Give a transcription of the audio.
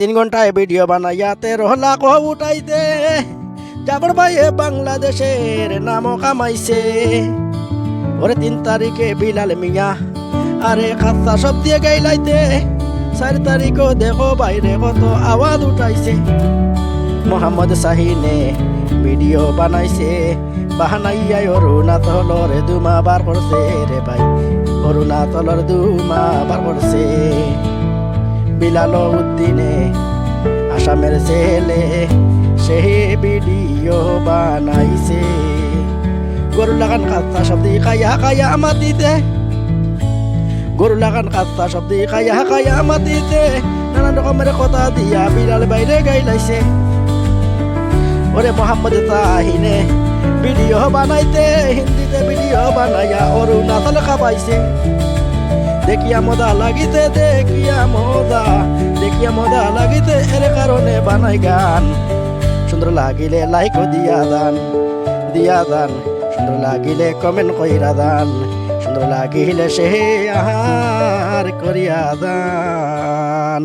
3 ঘন্টায় ভিডিও বানাইয়া 13 লাখ উঠাইতে জাফর ভাইয়ে বাংলাদেশের নামও কামাইছে। ওরে 3 তারিখে বিলাল মিয়া আরে খাস্তা সব দিয়ে গাইলাইতে 4 তারিখও দেখো বাইরে কত আওয়াজ উঠাইছে। মোহাম্মদ শাহিনে ভিডিও বানাইছে বাহানাইয়া অরুণাচলর দুমা বার করছে রে ভাই, অরুণাচলর দুমা বার করছে। বিলাল উদ্দিনে আসামের ছেলে সে ভিডিও বানাইছে। গরু লাগান কাঁচা শব্দে খাইয়া খাইয়া মাতিতে, গরু লাগান কাঁচা শব্দে খাইয়া খাইয়া মাতিতে নানান রকমের কথা দিয়া বিলাল বাইরে গাইলাইছে। ওরে মোহাম্মদ শাহিনে ভিডিও বানাইতে হিন্দিতে ভিডিও বানাইয়া অরুণাচল খাবাইছে। দেখিয়া মজা লাগিতে দেখিয়া মজা লাগিতে এর কারণে বানাই গান। সুন্দর লাগিলে লাইক দিয়া দান, সুন্দর লাগিলে কমেন্ট কইরা দান, সুন্দর লাগিলে শেয়ার করিয়া দান।